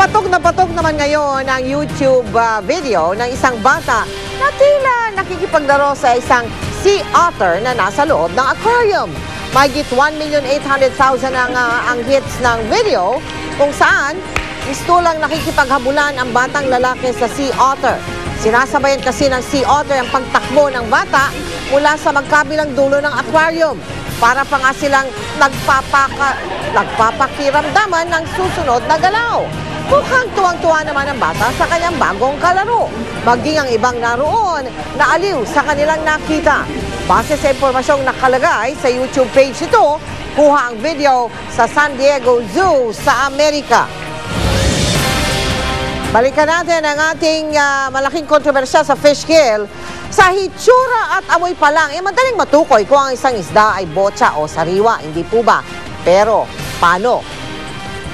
Patok naman ngayon ang YouTube video ng isang bata na tila nakikipaglaro sa isang sea otter na nasa loob ng aquarium. Mahigit 1,800,000 ang hits ng video kung saan mistulang nakikipaghabulan ang batang lalaki sa sea otter. Sinasabayan kasi ng sea otter ang pagtakbo ng bata mula sa magkabilang dulo ng aquarium. Para pa nga silang nagpapakiramdaman ng susunod na galaw. Mukhang tuwang-tuwa naman ang bata sa kanyang bagong kalaro. Maging ang ibang naroon na aliw sa kanilang nakita. Base sa impormasyong nakalagay sa YouTube page ito, kuha ang video sa San Diego Zoo sa Amerika. Balikan natin ang ating malaking kontrobersya sa fish kill. Sa hitsura at amoy pa lang, madaling matukoy kung ang isang isda ay botsa o sariwa, hindi po ba? Pero, paano?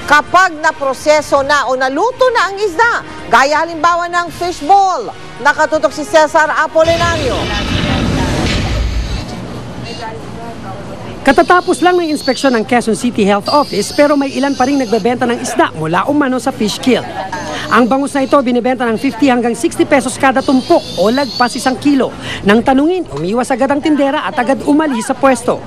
Kapag naproseso na o naluto na ang isda, gaya halimbawa ng fishball, nakatutok si Cesar Apolinario. Katatapos lang ng inspeksyon ng Quezon City Health Office pero may ilan pa rin nagbebenta ng isda mula umano sa fish kill. Ang bangus na ito binibenta ng 50 hanggang 60 pesos kada tumpok o lagpas 1 kilo. Nang tanungin, umiwas agad ang tindera at agad umalis sa pwesto.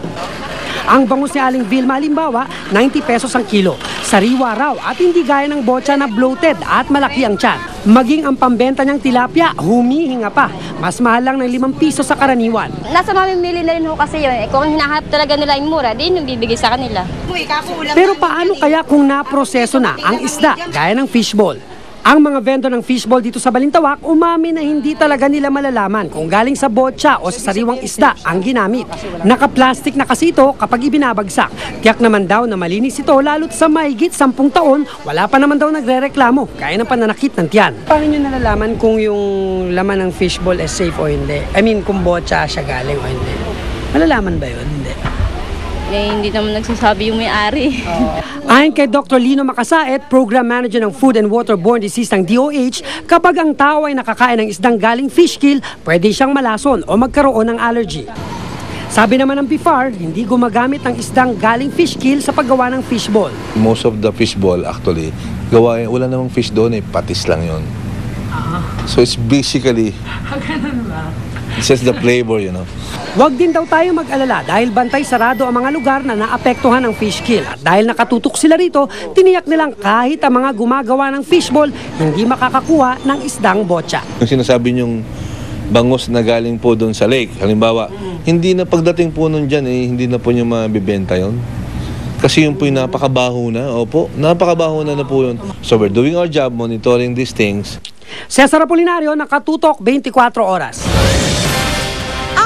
Ang bangus ni Aling Vilma halimbawa, 90 pesos ang kilo. Sariwa raw at hindi gaya ng botsa na bloated at malaki ang tiyan. Maging ang pambenta niyang tilapia, humihinga pa. Mas mahal lang ng 5 piso sa karaniwan. Nasa mamimili na rin ho kasi yun. Kung hinahanap talaga nila yung mura, din yung bibigay sa kanila. Pero paano kaya kung naproseso na ang isda gaya ng fishball? Ang mga vendor ng fishball dito sa Balintawak umamin na hindi talaga nila malalaman kung galing sa botsa o sa sariwang isda ang ginamit. Naka-plastic na kasi ito kapag ibinabagsak. Tiyak naman daw na malinis ito lalo't sa mahigit 10 taon, wala pa naman daw nagre-reklamo gaya ng pananakit ng tiyan. Paano nyo nalalaman kung yung laman ng fishball is safe o hindi? I mean, kung botsa siya galing o hindi? Malalaman ba yun? Hindi. Hindi naman nagsasabi yung may-ari. Ayon kay Dr. Lino Makasaet, Program Manager ng Food and Waterborne Disease ng DOH, kapag ang tao ay nakakain ng isdang galing fish kill, pwede siyang malason o magkaroon ng allergy. Sabi naman ng BIFAR, hindi gumagamit ng isdang galing fish kill sa paggawa ng fishball. Most of the fishball actually, wala namang fish doon, patis lang yun. So it's basically, it's just the flavor, you know. Huwag din daw tayo mag-alala dahil bantay sarado ang mga lugar na naapektuhan ng fish kill. At dahil nakatutok sila rito, tiniyak nilang kahit ang mga gumagawa ng fishball, hindi makakakuha ng isdang botsa. Yung sinasabi niyong bangus na galing po doon sa lake, halimbawa, hindi na pagdating po nun dyan, hindi na po niyo mabibenta yun. Kasi yun po yung napakabaho na, opo, napakabaho na po yun. So we're doing our job monitoring these things. Cesar Apolinario, nakatutok 24 oras.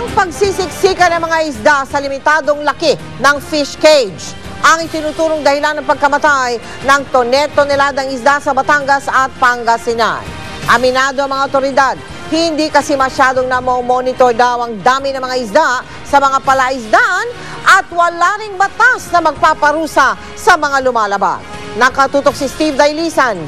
Pagsisiksikan ng mga isda sa limitadong laki ng fish cage ang itinuturong dahilan ng pagkamatay ng toneladang isda sa Batangas at Pangasinan. Aminado ang mga otoridad, hindi kasi masyadong namomonitor daw ang dami ng mga isda sa mga palaisdaan at wala ring batas na magpaparusa sa mga lumalabas. Nakatutok si Steve Dailisan.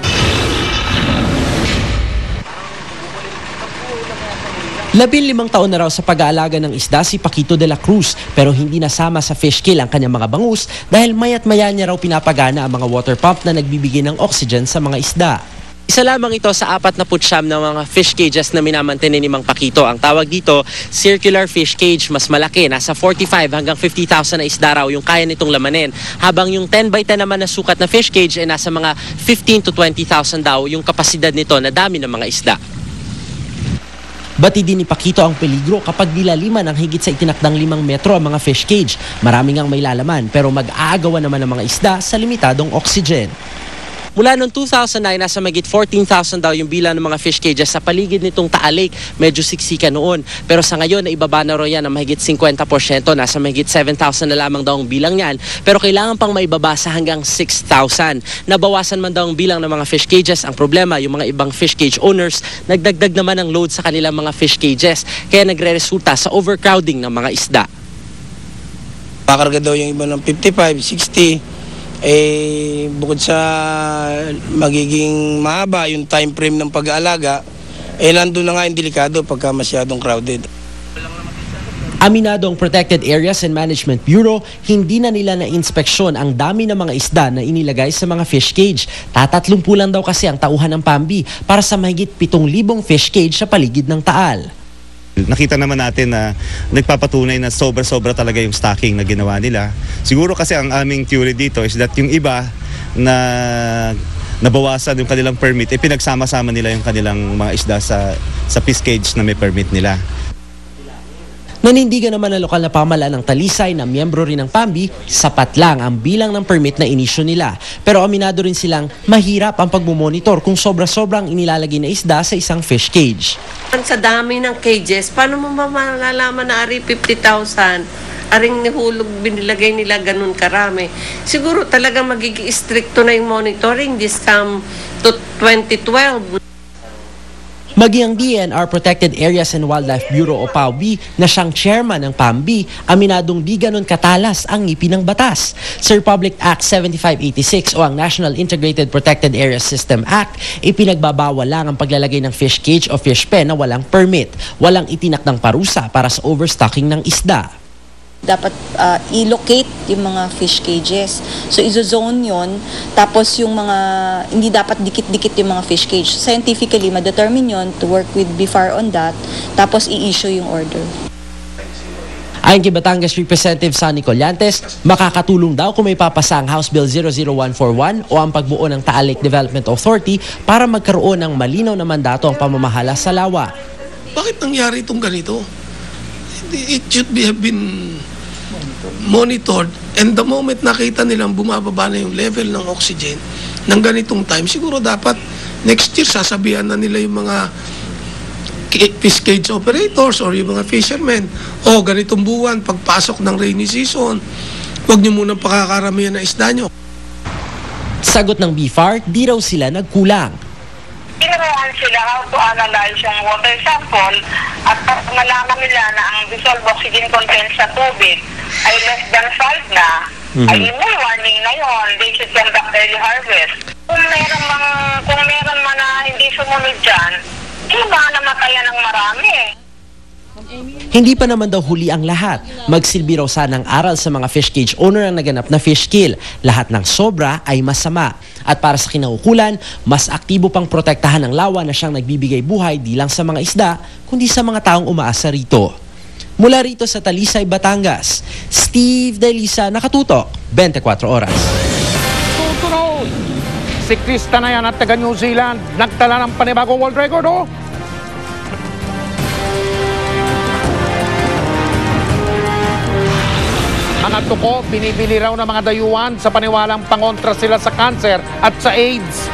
15 taon na raw sa pag-aalaga ng isda si Paquito de la Cruz pero hindi nasama sa fish kill ang kanyang mga bangus dahil maya't maya niya raw pinapagana ang mga water pump na nagbibigay ng oxygen sa mga isda. Isa lamang ito sa 49 na mga fish cages na minamantin ni Mang Paquito. Ang tawag dito, circular fish cage, mas malaki. Nasa 45 hanggang 50,000 na isda raw yung kaya nitong lamanin. Habang yung 10 by 10 naman na sukat na fish cage ay nasa mga 15 to 20,000 daw yung kapasidad nito na dami ng mga isda. Batid din ni Paquito ang peligro kapag nilaliman ang higit sa itinakdang 5 metro ang mga fish cage. Maraming ang may lalaman pero mag-aagawan naman ang mga isda sa limitadong oxygen. Mula noong 2009, nasa magit 14,000 daw yung bilang ng mga fish cages sa paligid nitong Taal Lake. Medyo siksika noon. Pero sa ngayon, naibaba na raw yan ng mahigit 50%. Nasa mahigit 7,000 na lamang daw ang bilang niyan. Pero kailangan pang maibaba sa hanggang 6,000. Nabawasan man daw ang bilang ng mga fish cages. Ang problema, yung mga ibang fish cage owners, nagdagdag naman ang load sa kanilang mga fish cages. Kaya nagre-resulta sa overcrowding ng mga isda. Pakarga daw yung iba ng 55, 60. Bukod sa magiging mahaba yung time frame ng pag-aalaga, nandun na nga yung delikado pagka masyadong crowded. Aminado ang Protected Areas and Management Bureau, hindi na nila na-inspeksyon ang dami ng mga isda na inilagay sa mga fish cage. 30 lang daw kasi ang tauhan ng PAMBI para sa mahigit 7,000 fish cage sa paligid ng Taal. Nakita naman natin na nagpapatunay na sobra-sobra talaga yung stocking na ginawa nila. Siguro kasi ang aming theory dito is that yung iba na nabawasan yung kanilang permit, pinagsama-sama nila yung kanilang mga isda sa fish cage na may permit nila. Nanindigan naman ang lokal na pamahalaan ng Talisay na miyembro rin ng PAMBI, sapat lang ang bilang ng permit na inisyu nila. Pero aminado rin silang mahirap ang pagmumonitor kung sobra-sobrang inilalagay na isda sa isang fish cage. Sa dami ng cages, paano mo ba malalaman na ari 50,000? Aring nihulog binilagay nila ganun karami. Siguro talaga magiging stricto na yung monitoring this come to 2012. Maging ang DNR Protected Areas and Wildlife Bureau o PAWB na siyang chairman ng PAMBI, aminadong di ganun katalas ang ngipin ng batas. Sa Republic Act 7586 o ang National Integrated Protected Areas System Act, ipinagbabawal lang ang paglalagay ng fish cage o fish pen na walang permit. Walang itinakdang parusa para sa overstocking ng isda. Dapat i-locate yung mga fish cages. So, izo-zone yun. Tapos yung mga, hindi dapat dikit-dikit yung mga fish cage. Scientifically, ma-determine yun to work with BIFAR on that. Tapos, i-issue yung order. Ayon kay Batangas Representative Sonny Collantes, makakatulong daw kung may papasa ang House Bill 00141 o ang pagbuo ng Taal Lake Development Authority para magkaroon ng malinaw na mandato ang pamamahala sa lawa. Bakit nangyari itong ganito? It should have been monitored, and the moment nakita nilang bumababa na yung level ng oxygen ng ganitong time, siguro dapat next year sasabihan na nila yung mga fish cage operators or yung mga fishermen, ganitong buwan pagpasok ng rainy season, huwag nyo munang pakakaramihan na isda nyo. Sagot ng BIFAR, di raw sila nagkulang. Tinuruan sila how to analyze yung water sample at malaman nila na ang dissolved oxygen content sa tubig ay less than 5 na, ay may warning na yun. They should conduct early harvest. Kung meron man na hindi sumunod dyan, di ba namatayan ng marami? Hindi pa naman daw huli ang lahat. Magsilbi raw sanang aral sa mga fish cage owner ang naganap na fish kill. Lahat ng sobra ay masama. At para sa kinaukulan, mas aktibo pang protektahan ng lawa na siyang nagbibigay buhay di lang sa mga isda, kundi sa mga taong umaasa rito. Mula rito sa Talisay, Batangas, Steve Delisa, Nakatutok, 24 Oras. Tuturod! Siklista na yan at taga New Zealand, nagtala ng panibagong world record, oh! Mga tuko, binibili raw ng mga dayuhan sa paniwalang pangontra sila sa cancer at sa AIDS.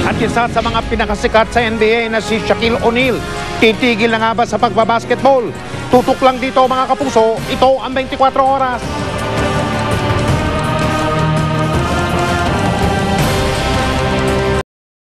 At isa sa mga pinakasikat sa NBA na si Shaquille O'Neal, titigil na nga ba sa pagbabasketball? Tutok lang dito mga kapuso, ito ang 24 Oras.